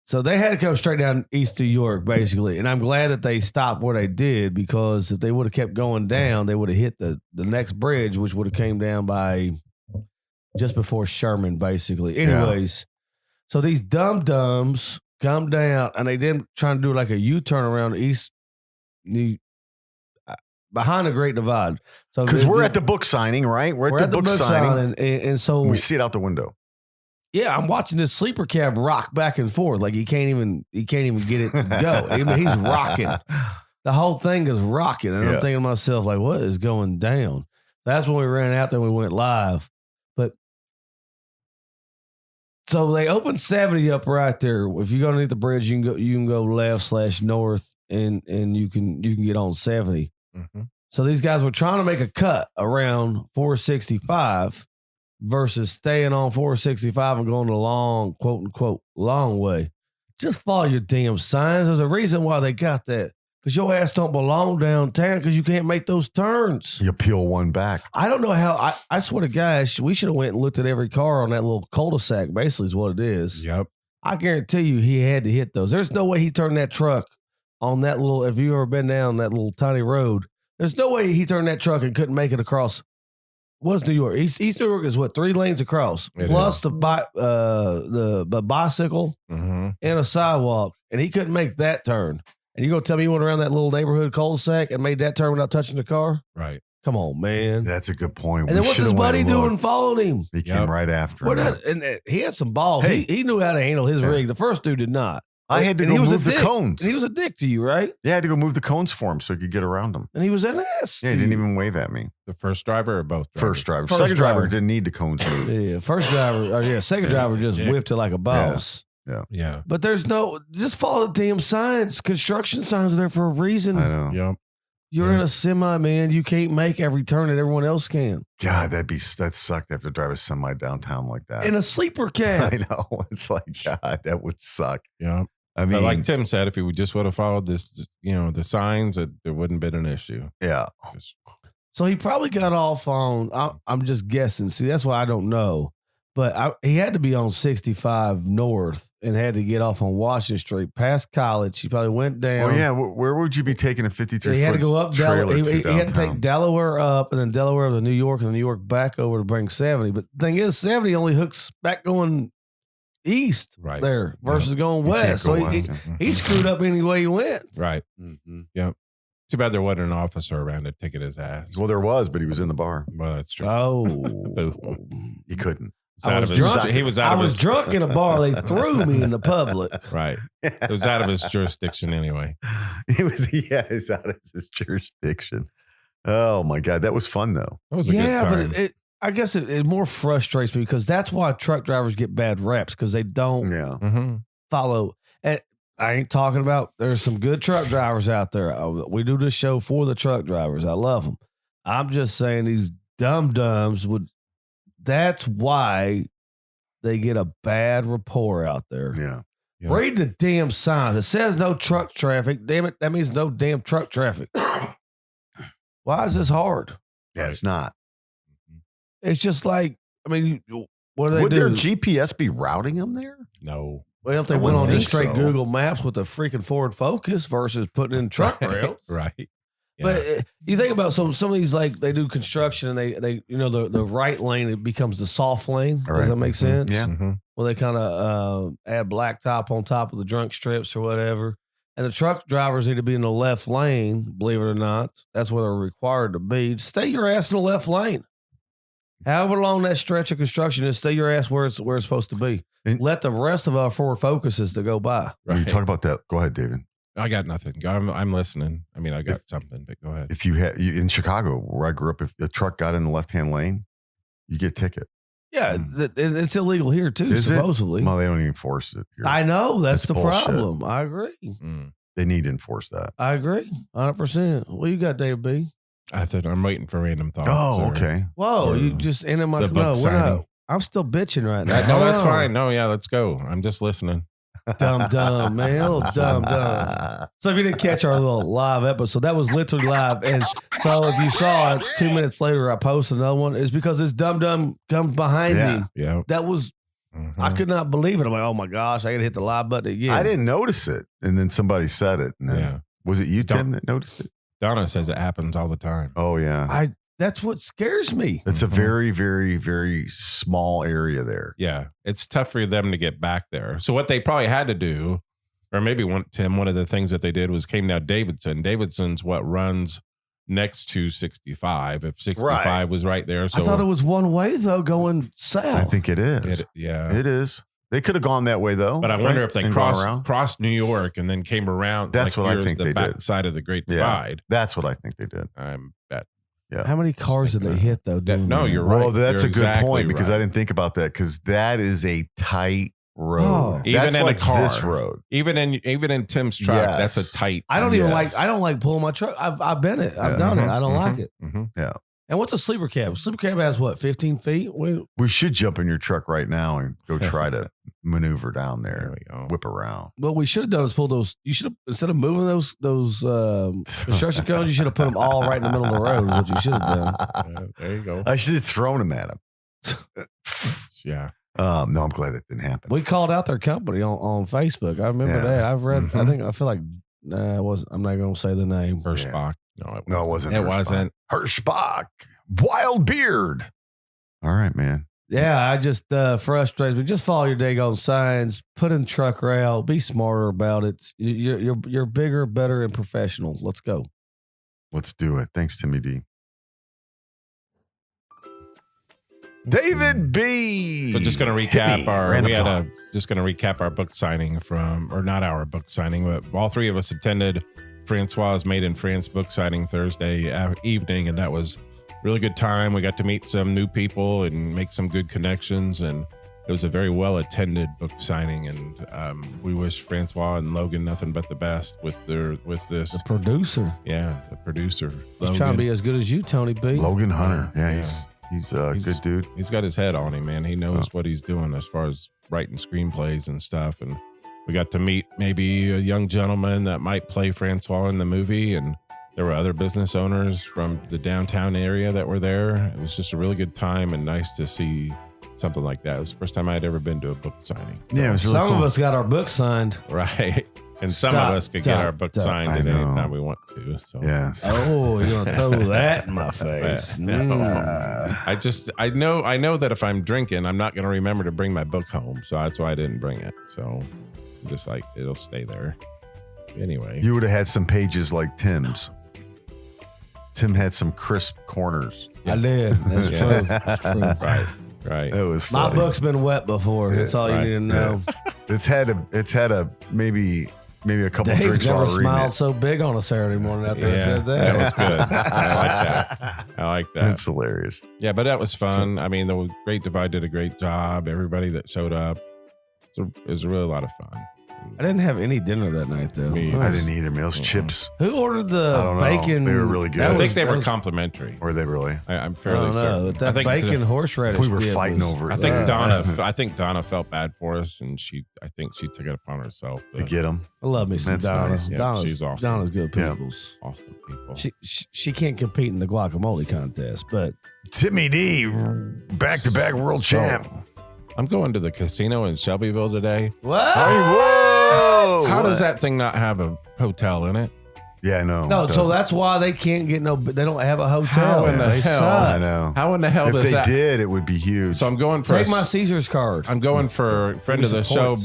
so they had to come straight down East New York, basically. And I'm glad that they stopped where they did, because if they would have kept going down, they would have hit the next bridge, which would have came down by just before Sherman, basically. Anyways, so these dum-dums come down, and they didn't try to do like a U-turn around East New behind the Great Divide. So Because we're at the book signing, right? We're at the book signing. and so We see it out the window. yeah, I'm watching this sleeper cab rock back and forth like he can't even get it to go. I mean, he's rocking. The whole thing is rocking, and I'm Yeah. thinking to myself like, what is going down? That's when we ran out there. We went live, but so they opened 70 up right there. If you go underneath the bridge, you can go left/north, and you can get on 70. Mm-hmm. So these guys were trying to make a cut around 465 versus staying on 465 and going the long, quote unquote, long way. Just follow your damn signs. There's a reason why they got that. Because your ass don't belong downtown because you can't make those turns. You peel one back. I don't know how. I swear to God, we should have went and looked at every car on that little cul-de-sac, basically is what it is. Yep. I guarantee you he had to hit those. There's no way he turned that truck on that little, if you've ever been down that little tiny road, there's no way he turned that truck and couldn't make it across. What's New York? East New York is what, 3 lanes across, It plus is. the bicycle Mm-hmm. and a sidewalk, and he couldn't make that turn. And you gonna tell me you went around that little neighborhood cul-de-sac and made that turn without touching the car? Right. Come on, man. That's a good point. And then what's his buddy doing following him? He came right after him. And he had some balls. Hey. He knew how to handle his rig. The first dude did not. I had to go move the cones. And he was a dick to you, right? Yeah, I had to go move the cones for him so he could get around them. And he was an ass. Yeah, he didn't even wave at me. The first driver or both drivers? First driver. First Second driver driver didn't need the cones moved. Yeah, first driver. Second driver just whipped it like a boss. Yeah. But there's just follow the damn signs. Construction signs are there for a reason. I know. Yep. You're in a semi, man. You can't make every turn that everyone else can. God, that sucked to have to drive a semi downtown like that. In a sleeper cab. I know. It's like, God, that would suck. Yeah. I mean, but like Tim said, if he just would have followed this, the signs, there wouldn't have been an issue. Yeah. So he probably got off on, I'm just guessing. See, that's why I don't know. But he had to be on 65 North and had to get off on Washington Street past College. He probably went down. Oh, yeah. Where would you be taking a 53-foot He had to go up trailer Delaware. He had to downtown? take Delaware up and then Delaware to New York and then New York back over to bring 70. But the thing is, 70 only hooks back going east there versus going west. So he screwed up any way he went. Right. Mm-hmm. Yep. Too bad there wasn't an officer around to ticket his ass. Well, there was, but he was in the bar. Well, that's true. Oh. He couldn't. I was drunk in a bar. They threw me in the public. Right. It was out of his jurisdiction anyway. It's out of his jurisdiction. Oh my God. That was fun though. That was a good time. But I guess it more frustrates me because that's why truck drivers get bad reps because they don't follow. And I ain't talking about, there's some good truck drivers out there. We do this show for the truck drivers. I love them. I'm just saying these dum-dums that's why they get a bad rapport out there. Yeah. Read the damn signs. It says no truck traffic. Damn it. That means no damn truck traffic. Why is this hard? Yeah, it's not. It's just like, I mean, what do they Would do? their GPS be routing them there? No. Well, if they went on just straight Google Maps with a freaking Ford Focus versus putting in truck rails. Right. Yeah. But you think about some of these, like they do construction and they the right lane, it becomes the soft lane. Right. Does that make sense? Yeah. Mm-hmm. Well, they kind of add blacktop on top of the drunk strips or whatever. And the truck drivers need to be in the left lane, believe it or not. That's where they're required to be. Stay your ass in the left lane. However long that stretch of construction is, stay your ass where it's supposed to be. And let the rest of our Ford Focuses to go by. When you talk about that, go ahead, David. I got nothing. I'm listening. I mean, I got something, but go ahead. If you had in Chicago, where I grew up, if a truck got in the left-hand lane, you get a ticket. Yeah, it's illegal here too, Is supposedly. Well, they don't even enforce it here. I know. That's the bullshit. problem. I agree. They need to enforce that. I agree. 100%. What you got, Dave B? I said, I'm waiting for random thoughts. Oh, okay. Whoa, you just ended my... No, we're not. I'm still bitching right now. No, that's fine. No, yeah, let's go. I'm just listening. Dumb, man. A little dumb. So if you didn't catch our little live episode, that was literally live. And so if you saw it 2 minutes later, I posted another one. It's because this dumb comes behind me. Yeah. That was, I could not believe it. I'm like, oh my gosh, I got to hit the live button again. I didn't notice it. And then somebody said it. And then, was it you, Tim, that noticed it? Donna says it happens all the time. Oh, yeah. That's what scares me. It's a very, very, very small area there. Yeah. It's tough for them to get back there. So what they probably had to do, or maybe one of the things that they did was came down Davidson. Davidson's what runs next to 65. If 65 was right there. So I thought it was one way though, going south. I think it is. It is. They could have gone that way though. But I wonder if they crossed New York and then came around. That's what I think they back did. Side of the Great Divide. That's what I think they did. I bet. Yeah. How many cars did they hit though? No, you're right. Well, that's You're a good exactly point because right. I didn't think about that because that is a tight road. Oh. Even That's in like a car. this road. Even in Tim's truck, Yes. that's a tight. I don't like pulling my truck. I've been it. I've done it. I don't like it. Yeah. And what's a sleeper cab? Sleeper cab has what, 15 feet? We should jump in your truck right now and go try to maneuver down there. There we go. Whip around. What we should have done is pull those. You should have, instead of moving those construction cones, you should have put them all right in the middle of the road. Is what you should have done. There you go. I should have thrown them at him. Yeah. No, I'm glad that didn't happen. We called out their company on Facebook. I remember that. I've read. I feel like it was. I'm not going to say the name. Hirschbach. No, it wasn't. It wasn't. Hirschbach. Wild Beard. All right, man. Yeah, I just frustrates me. Just follow your daggone signs. Put in truck route. Be smarter about it. You're bigger, better, and professional. Let's go. Let's do it. Thanks, Timmy D. David B. So just going to recap just going to recap our book signing or not our book signing, but all three of us attended Francois' Made in France book signing Thursday evening, and that was really good time. We got to meet some new people and make some good connections, and it was a very well attended book signing. And we wish Francois and Logan nothing but the best with this. The producer. Yeah, the producer. He's trying to be as good as you, Tony B. Logan Hunter. Yeah. He's a good dude. He's got his head on him, man. He knows what he's doing as far as writing screenplays and stuff. And we got to meet maybe a young gentleman that might play Francois in the movie. And there were other business owners from the downtown area that were there. It was just a really good time and nice to see something like that. It was the first time I had ever been to a book signing. Yeah, it was really Some cool. of us got our book signed. Right. And some of us could get our book signed at any time we want to. So Yes. Oh, you're gonna throw that in my face. I know that if I'm drinking, I'm not going to remember to bring my book home. So that's why I didn't bring it. So I'm just like, it'll stay there. Anyway. You would have had some pages like Tim's. Tim had some crisp corners. I did. That's true. That's true. Right. It was My funny. book's been wet before. That's all you need to know. It's had a maybe a couple Dave's drinks never while reading smiled it. so big on a Saturday morning after I said that. That was good. I like that. That's hilarious. Yeah, but that was fun. I mean, the Great Divide did a great job. Everybody that showed up, it was really a lot of fun. I didn't have any dinner that night, though. I didn't either, man. Those chips, Who ordered I the don't know. bacon? They were really good. I think they that were was- complimentary. were they really? I'm I fairly don't know. certain. That I think bacon horseradish. We were dip fighting was- over it. I think Yeah. I think Donna felt bad for us, and I think she took it upon herself To get them. I love me some That's Donna. nice. Yeah, Donna's, she's awesome. Donna's good Yeah. peoples. awesome people. She can't compete in the guacamole contest, but Timmy D, back-to-back world champ. I'm going to the casino in Shelbyville today. what? Whoa! How does that thing not have a hotel in it? Yeah, I know. No, It so doesn't. that's why they can't get no. They don't have a hotel. How in the They hell? I suck. know. How in the hell If does they that? did, it would be huge. So I'm going for Take my Caesar's card. I'm going for friend me of the some show,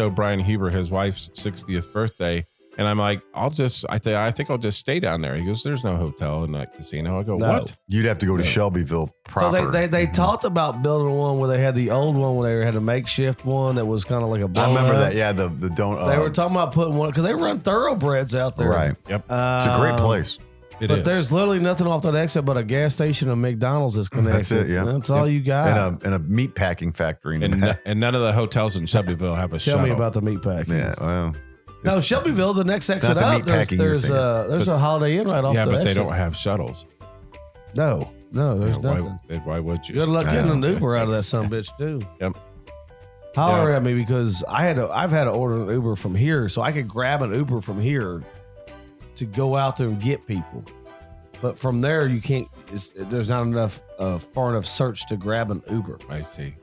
points. Brian Huber, his wife's 60th birthday. And I'm like, I think I'll just stay down there. He goes, there's no hotel in that casino. I go, No. what? You'd have to go to Shelbyville proper. So they talked about building one where they had the old one where they had a makeshift one that was kind of like a I blown remember up. that. Yeah, the don't. They were talking about putting one because they run thoroughbreds out there. Right. Yep. It's a great place. But there's literally nothing off that exit but a gas station and McDonald's is connected. That's it, yeah. That's all you got. And a meat packing factory in the and, back. and none of the hotels in Shelbyville have a Tell shuttle. me about the meat packing. Yeah, well. No, it's- Shelbyville, the next exit not the up, meat packing you're there's a Holiday Inn right off Yeah, the but they exit. don't have shuttles. No, there's nothing. Why would you? Good luck I getting an know. Uber out of that son bitch too. Yep. Holler Yeah. at me because I've had to order an Uber from here, so I could grab an Uber from here to go out there and get people. But from there, you can't. There's not enough far enough search to grab an Uber. I see.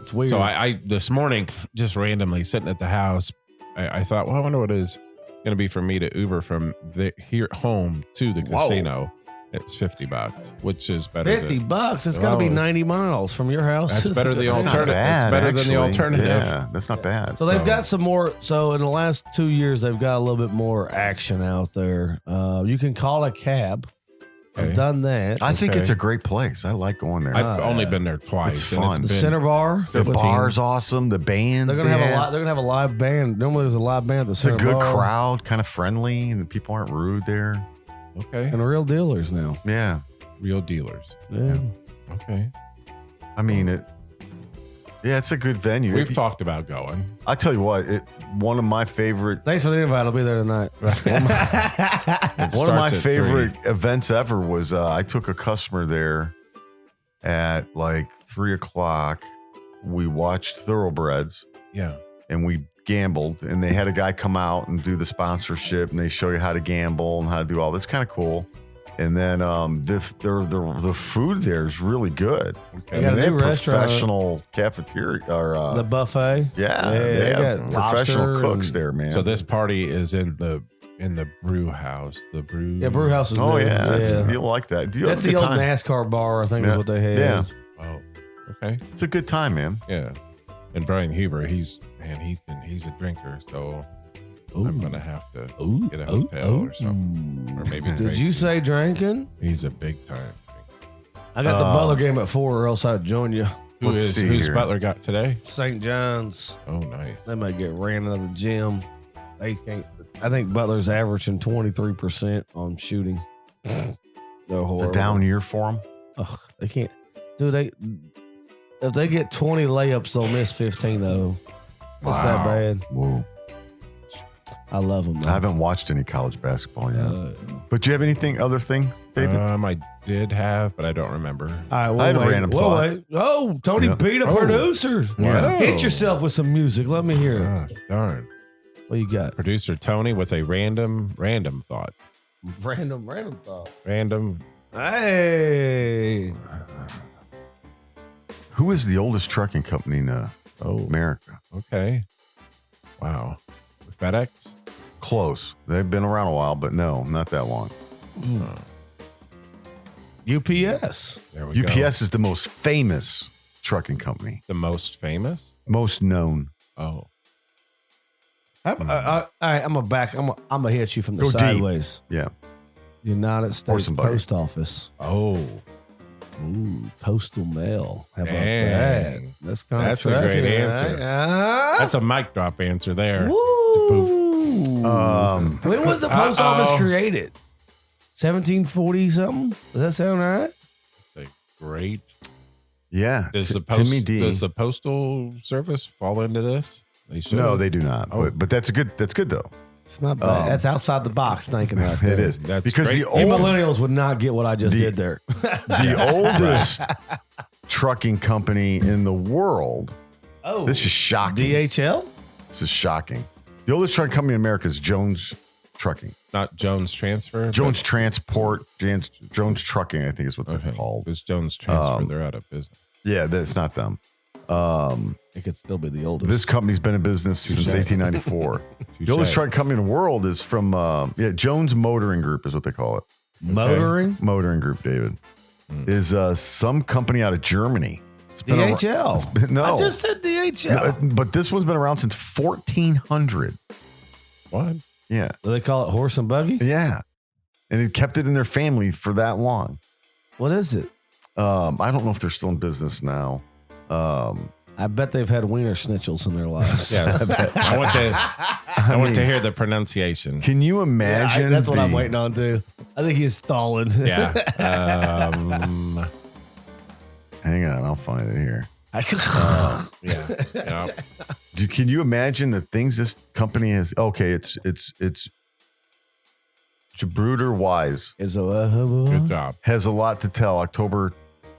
It's weird. So I this morning, just randomly sitting at the house, I thought, well, I wonder what it is going to be for me to Uber from here home to the casino. It's $50, which is better. $50. It's got to be Well, 90 miles from your house. That's better than the That's not alternative. bad, It's better than the actually. alternative. Yeah, that's not bad. So they've got some more. So in the last 2 years, they've got a little bit more action out there. You can call a cab. Okay. I've done that. I think Okay. it's a great place. I like going there. I've only been there twice. It's and fun. The been- Center Bar. the 15. bar's awesome. The bands. They're gonna they have a have. lot. They're gonna have a live band. Normally, there's a live band at the It's a Center good Bar. crowd, kind of friendly, and the people aren't rude there. Okay. and real dealers now. Yeah, Real dealers. Yeah. Okay. I mean it. Yeah, it's a good venue. We've talked about going. I tell you what, one of my favorite. Thanks for the invite. I'll be there tonight. One of my favorite events ever was I took a customer there at like 3:00. We watched Thoroughbreds Yeah. and we gambled, and they had a guy come out and do the sponsorship, and they show you how to gamble and how to do all this. Kind of cool. And then the food there is really good. Okay. got a they have new restaurant. professional cafeteria or The buffet. yeah, they they have got professional lobster cooks and- there, man. So this party is in the brew house. The brew. Yeah, Brew House is oh new. yeah, you'll like that. Do you That's have a the good old time? NASCAR bar. I think Yeah. is what they had. Yeah. Oh. Okay. It's a good time, man. Yeah. And Brian Huber, he's a drinker, so I'm gonna have to get a hotel or something, or maybe. Did you say drinking? He's a big time drinker. I got the Butler game at 4, or else I'd join you. Who's Butler got today? St. John's. Oh, nice. They might get ran out of the gym. They can't. I think Butler's averaging 23% on shooting. They're horrible. It's a down year for them. Ugh, they can't. Dude, if they get 20 layups, they'll miss 15 of them. It's that bad. Whoa. I love them. I haven't watched any college basketball yet. But do you have other thing, David? I did have, but I don't remember. All right, I had a random thought. Wait. Oh, Tony P, the producer. Yeah. Hit yourself with some music. Let me hear it. Oh, darn. What you got? Producer Tony with a random thought. Random thought. Random. Hey. Who is the oldest trucking company in America? Okay. Wow. FedEx? Close. They've been around a while, but no, not that long. UPS. There we go. UPS is the most famous trucking company. The most famous? Most known. Oh. All right, I'm gonna hit you from the Go deep. sideways. Yeah. United States somebody. Post Office. Oh. Ooh, postal mail. How about Dang. that? That's kind That's a great answer. That's a mic drop answer there. Woo. When was the post office Uh-oh. created? 1740 something? Does that sound right? That's a great. Yeah. Does Timmy D. Does the postal service fall into this? They should. No, they do not. Oh. But that's good though. It's not bad. That's outside the box thinking right there. It is. That's because great. the You old millennials would not get what I just did there. the oldest trucking company in the world. Oh, This is shocking. DHL? This is shocking. The oldest trucking company in America is Jones Trucking. Not Jones Transfer. Jones Transport, Jones Trucking, I think is what they're called. It's Jones Transfer. They're out of business. Yeah, that's not them. It could still be the oldest. This company's been in business since 1894. The oldest trucking company in the world is from Jones Motoring Group is what they call it. Motoring? Motoring Group, David, is some company out of Germany. It's been DHL. no, I just said DHL. no, but this one's been around since 1400. What? Yeah, Do they call it horse and buggy? yeah, and it kept it in their family for that long. What is it? I don't know if they're still in business now. I bet they've had wiener schnitzels in their lives. Yes. I want to hear the pronunciation. Can you imagine? That's what I'm waiting on too. I think he's stalling. Yeah. Hang on, I'll find it here. Yeah. Can you imagine the things this company has? Okay, it's Jabruder Wise Is Good job. has a lot to tell. October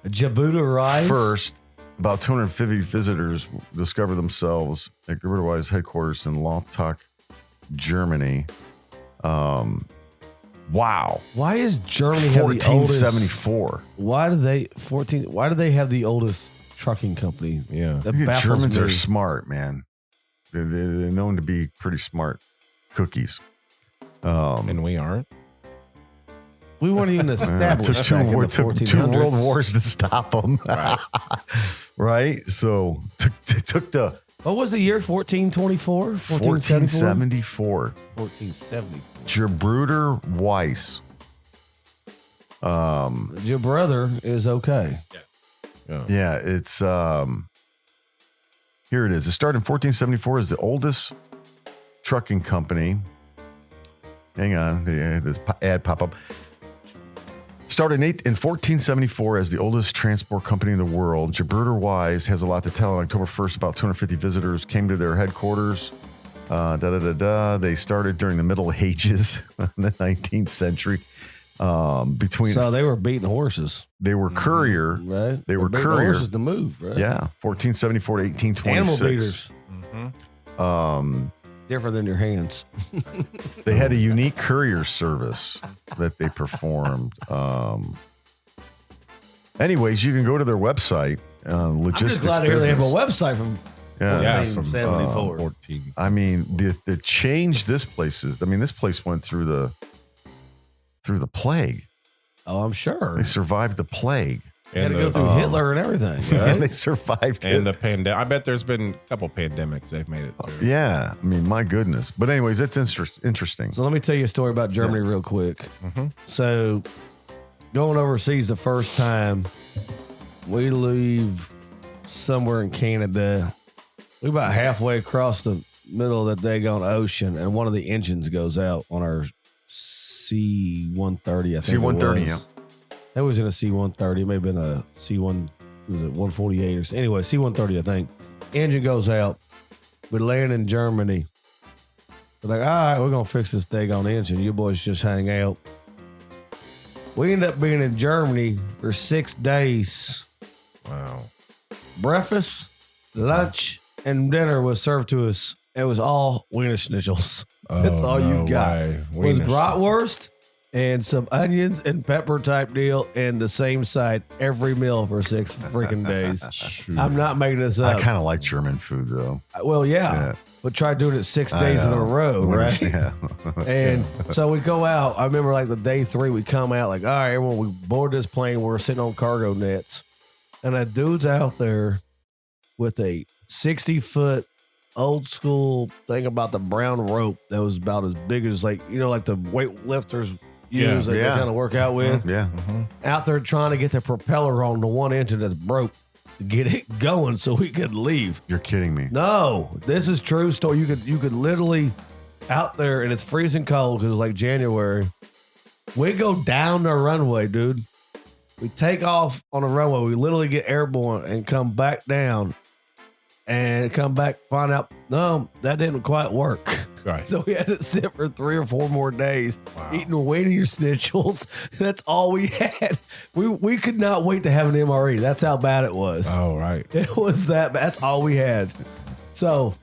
Jabuta Rise? 1st, about 250 visitors discover themselves at Jabruder Wise headquarters in Lautock, Germany. Wow. Why is Germany have the oldest? 1474. Why do they have the oldest trucking company? Yeah. That The baffles Germans me. are smart, man. They're known to be pretty smart cookies. And we aren't. We weren't even It established took back in the two 1400s. world wars to stop them. Right. Right? So it took the What was the year? 1424? 1474? 1474. 1470. Jabruder Weiss. Your brother is okay. Yeah, it's here it is. It started in 1474 as the oldest trucking company. Hang on, this ad pop up. Started in 1474 as the oldest transport company in the world. Jabruder Wise has a lot to tell. On October 1st, about 250 visitors came to their headquarters. They started during the Middle Ages in the 19th century. So they were beating horses, They were courier. right? They were beating courier. horses to move, right? Yeah, 1474 to 1826. Animal beaters. Different than your hands. They had a unique courier service that they performed. Anyways, you can go to their website, I'm logistics just glad to hear they have a business. website from Yeah. from 74. 14. I mean, the change this place is. I mean, this place went through the plague. Oh, I'm sure. They survived the plague. Had to And go through Hitler and everything. Right? And they survived it. and the pandemic. I bet there's been a couple pandemics they've made it through. Yeah, I mean, my goodness. But anyways, it's interesting. So let me tell you a story about Germany real quick. Mm-hmm. So going overseas the first time, we leave somewhere in Canada. We about halfway across the middle of the daggone ocean, and one of the engines goes out on our C-130. I think C-130, yeah. That was in a C-130. It may have been a C-1, was it 148 or so? Anyway, C-130, I think. Engine goes out. We land in Germany. We're like, all right, we're going to fix this daggone engine. You boys just hang out. We end up being in Germany for 6 days. Wow. Breakfast, lunch, and dinner was served to us. It was all wiener schnitzels. That's all you got. Way. It was Wiener- bratwurst and some onions and pepper type deal, and the same side every meal for 6 freaking days. I'm not making this up. I kind of like German food, though. Well, yeah. Yeah. But try doing it 6 days in a row, right? Yeah. And so we go out. I remember like the day 3, we come out like, all right, everyone, we board this plane. We're sitting on cargo nets. And a dude's out there with a 60-foot old school thing about the brown rope that was about as big as like, you know, like the weightlifters use that they kind of work out with. Yeah. Out there trying to get the propeller on the one engine that's broke to get it going so we could leave. You're kidding me. No, this is true story. You could literally out there, and it's freezing cold because it's like January. We go down the runway, dude. We take off on the runway. We literally get airborne and come back down and come back, find out, no, that didn't quite work. Right. So we had to sit for 3 or 4 more days eating wiener schnitzels. That's all we had. We could not wait to have an MRE. That's how bad it was. Oh, right. It was that bad. That's all we had. So,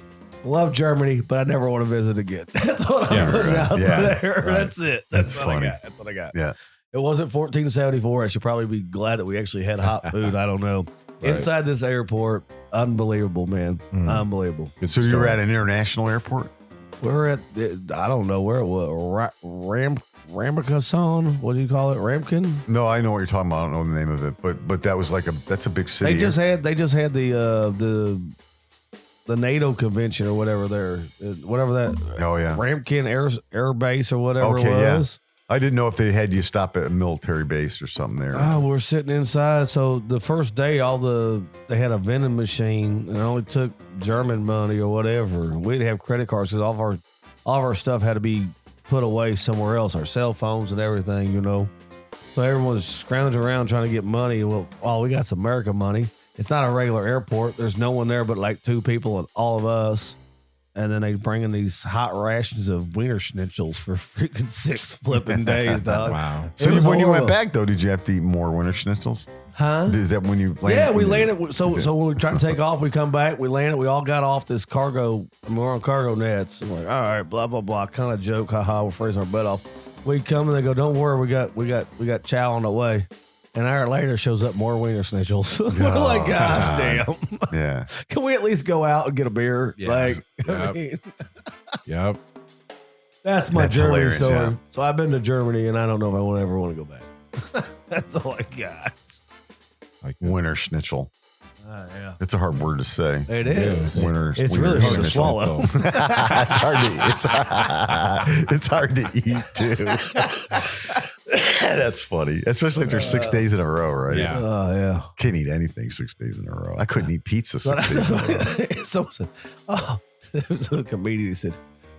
love Germany, but I never want to visit again. That's what I heard out there. Right. That's it. That's what funny. I got. That's what I got. Yeah. It wasn't 1474. I should probably be glad that we actually had hot food. I don't know. Right. Inside this airport, unbelievable, man. Unbelievable. Good So you story. were at an international airport? We're at, I don't know where it was. Ramakasan? What do you call it? Ramkin? No, I know what you're talking about. I don't know the name of it, but that was that's a big city. They just had the NATO convention or whatever whatever that. Oh yeah. Ramkin Air Base or whatever Okay, it yeah. was. I didn't know if they had you stop at a military base or something there. Oh, we're sitting inside. So the first day, they had a vending machine, and it only took German money or whatever. We didn't have credit cards because all of our stuff had to be put away somewhere else, our cell phones and everything, you know. So everyone was scrounging around trying to get money. Well, we got some American money. It's not a regular airport. There's no one there but like 2 people and all of us. And then they bring in these hot rations of wiener schnitzels for freaking 6 flipping days, dog. Wow. So It was when you went horrible. back though, did you have to eat more winter schnitzels? Huh? Is that when you landed? Yeah, we landed. So when we tried to take off, we come back, we landed. We all got off this cargo. We're on cargo nets. I'm like, all right, blah blah blah. Kind of joke, haha. We're freezing our butt off. We come and they go, don't worry, we got chow on the way. An hour later, shows up more wiener schnitzels. We're like, gosh damn. Yeah. Can we at least go out and get a beer? Yes. Like, I mean, Yep. that's my That's Germany hilarious, story. yeah. So I've been to Germany, and I don't know if I ever want to go back. That's all I got. Winter schnitzel. Yeah, It's a hard word to say. it is. Winter. It's winter really hard to schnitzel. swallow. It's hard to it's hard to eat too. That's funny, especially if there's 6 days in a row, right? Yeah. Oh yeah. Can't eat anything 6 days in a row. I couldn't eat pizza 6 days in a row. Someone said, "Oh," there was a comedian. He said,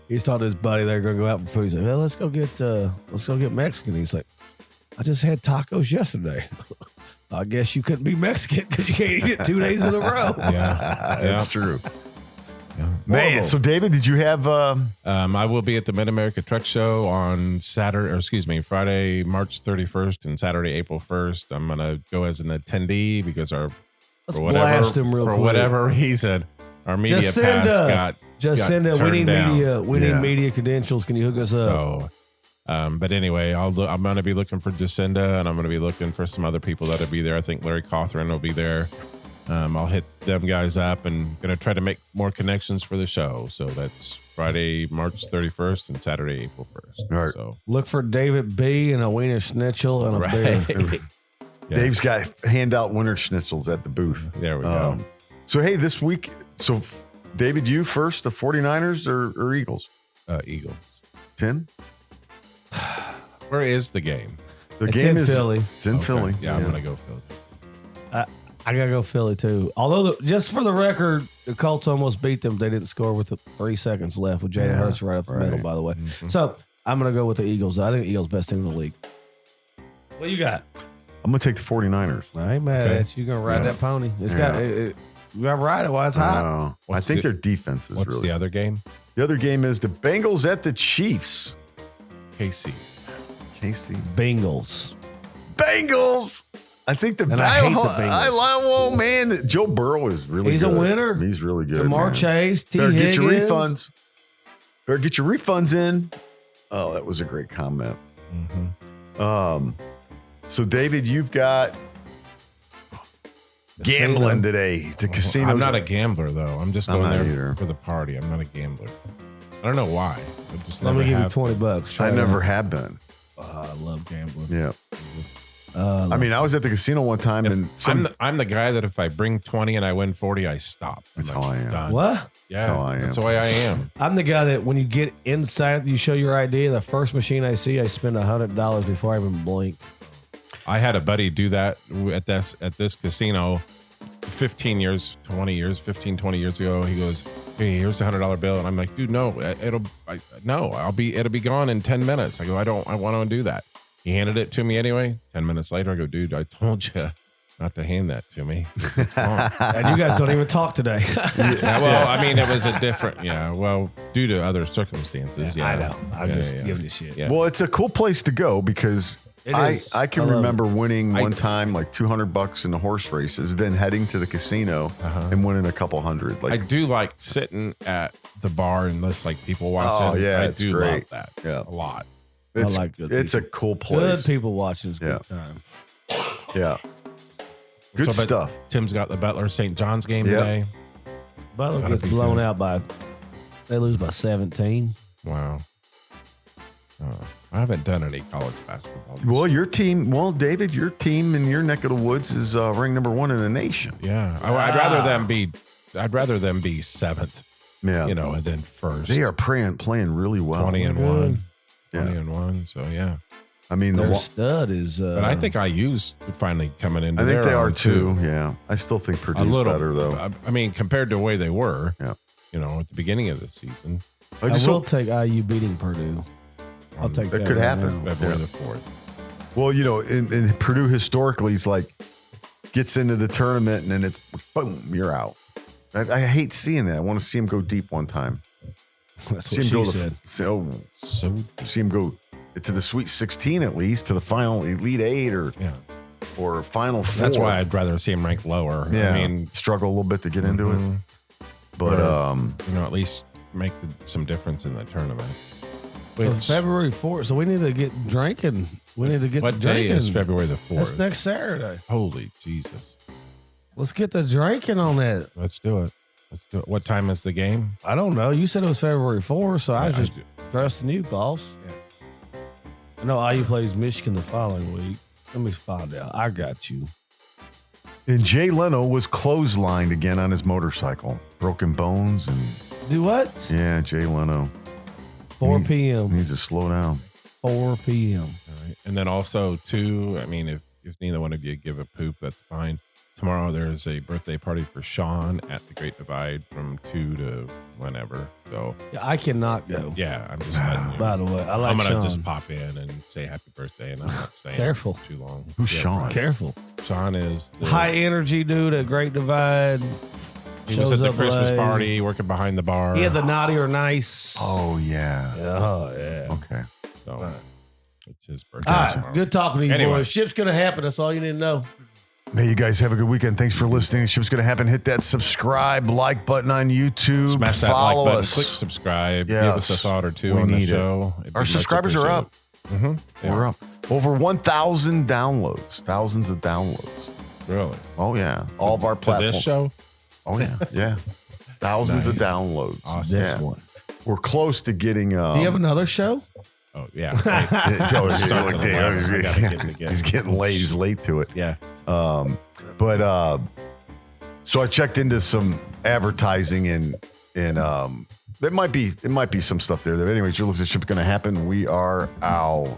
he's talking to his buddy. They're going to go out for food. He said, "Well, let's go get Mexican." He's like, "I just had tacos yesterday." I guess you couldn't be Mexican because you can't eat it 2 days in a row. Yeah. That's true. Man, Horrible. so David, did you have? I will be at the Mid-America Truck Show on Friday, March 31st and Saturday, April 1st. I'm going to go as an attendee because Let's blast him real for quick. whatever reason, our media Just pass send got send it. We turned need down. media. We need Yeah. media credentials. Can you hook us up? So, but anyway, I'm going to be looking for Jacinda, and I'm going to be looking for some other people that'll be there. I think Larry Cawthron will be there. I'll hit them guys up and going to try to make more connections for the show. So that's Friday, March 31st and Saturday, April 1st. Right. So Look for David B and a wiener schnitzel and a beer. Dave's got handout winter schnitzels at the booth. There we go. So, hey, this week, David, you first, the 49ers or Eagles? Eagles. Tim? Where is the game? It's in Philly. It's in Philly. Yeah, I'm going to go Philly. I got to go Philly, too. Although, just for the record, the Colts almost beat them. They didn't score with 3 seconds left with Jalen Hurts right up the middle, by the way. Mm-hmm. So, I'm going to go with the Eagles. I think the Eagles best team in the league. What you got? I'm going to take the 49ers. I ain't mad at you. You're going to ride that pony. It's got you got to ride it while it's hot. I think their defense is What's really. the other game? The other game is the Bengals at the Chiefs. KC. Bengals. I think the And I hate the Bengals. Oh man, Joe Burrow is really He's good. a winner. He's really good. Jamar man. Chase, T. Better Higgins. get your refunds. Better get your refunds in. Oh, that was a great comment. So David, you've got gambling today. The casino. I'm not a gambler, though. I'm just going not there either. for the party. I'm not a gambler. I don't know why. I just Let never me give you have. $20. Try I it never out. have been. I love gambling. Yeah. I mean, I was at the casino one time, and I'm the guy that if I bring 20 and I win 40, I stop. That's how I am. Done. What? Yeah, That's how I am. That's the way I am. I'm the guy that when you get inside, you show your ID. The first machine I see, I spend $100 before I even blink. I had a buddy do that at this casino 15, 20 years ago. He goes, "Hey, here's a $100 bill," and I'm like, "Dude, no, it'll be gone in 10 minutes." I go, I want to do that. He handed it to me anyway. 10 minutes later, I go, "Dude, I told you not to hand that to me. It's gone." And you guys don't even talk today. Well, I mean, it was a different, due to other circumstances. Yeah, I know. I'm just giving you shit. Yeah. well, it's a cool place to go because It I is. can I love remember winning one time like $200 in the horse races, then heading to the casino and winning a couple hundred. I Like, do like sitting at the bar and just like people watching. Oh, yeah, I it's do great. love that. Yeah. A lot. it's, I like good it's a cool Good place. people watching is good Yeah. time. Yeah. Good So, but stuff. Tim's got the Butler St. John's game Yep. today. Butler Gotta gets be blown good. out they lose by 17. Wow. I haven't done any college basketball. Well, David, your team in your neck of the woods is ranked number 1 in the nation. Yeah, I'd rather them be seventh. Yeah. And then first. They are playing really well. 20 and Good. 1. Yeah. 20 and 1. So yeah. I mean, Their stud is. But I think IU's finally coming into I think their they are own, too. Yeah. I still think A Purdue's little better though. I mean, compared to the way they were. Yeah. At the beginning of the season. I I just will hope, take IU beating Purdue. I'll take that. That could right happen. now. February Yeah. the 4th. well, in Purdue historically is like gets into the tournament and then it's boom, you're out. I hate seeing that. I want to see him go deep one time. That's See what him she go said. see him go to the Sweet 16 at least, to the final Elite 8 Yeah. or Final 4. That's why I'd rather see him ranked lower. Yeah, I mean, struggle a little bit to get into it, but at least make some difference in the tournament. So Which, February 4th. So we need to get drinking. We need to get what the day drinking. is February the 4th? That's next Saturday. Holy Jesus. Let's get the drinking on that. Let's do it. What time is the game? I don't know. You said it was February 4th, so I was I just do. trusting you, boss. I know IU plays Michigan the following week. Let me find out. I got you. and Jay Leno was clotheslined again on his motorcycle, broken bones, and Do what? yeah, Jay Leno 4 p.m. needs to slow down. 4 p.m. All right. And then also, too, I mean, if neither one of you give a poop, that's fine. Tomorrow there's a birthday party for Sean at the Great Divide from 2 to whenever. So, Yeah, I cannot go. yeah, I'm just letting you. By the way, I like I'm going to Sean. just pop in and say happy birthday, and I'm not staying Careful. too long. Who's Sean? Careful. Sean is the, High energy dude at Great Divide. he was Shows at the up Christmas late. party, working behind the bar. He had the naughty or nice. Oh yeah. Oh, yeah. Okay. So, it's his birthday All right. tomorrow. Good talking to you, Anyway. boys. Ship's going to happen. That's all you need to know. Hey, you guys have a good weekend. Thanks for listening. Ship's Gonna Happen. Hit that subscribe, like button on YouTube. Smash that Follow like button, us. click subscribe, Yes. give us a thought or two We on the need it. show. It'd be Our much subscribers are up. appreciated. Yeah. We're up. Over 1,000 downloads. Thousands of downloads. Really? Oh yeah. All of our For platforms. this show? Oh yeah. Yeah. Thousands of Nice. downloads. Awesome. This Yeah. one. We're close to getting Do you have another show? Oh yeah. He's getting late. He's late to it. Yeah. So I checked into some advertising and it might be some stuff there. Anyways, you're looking at Ship's Gonna Happen. We are out.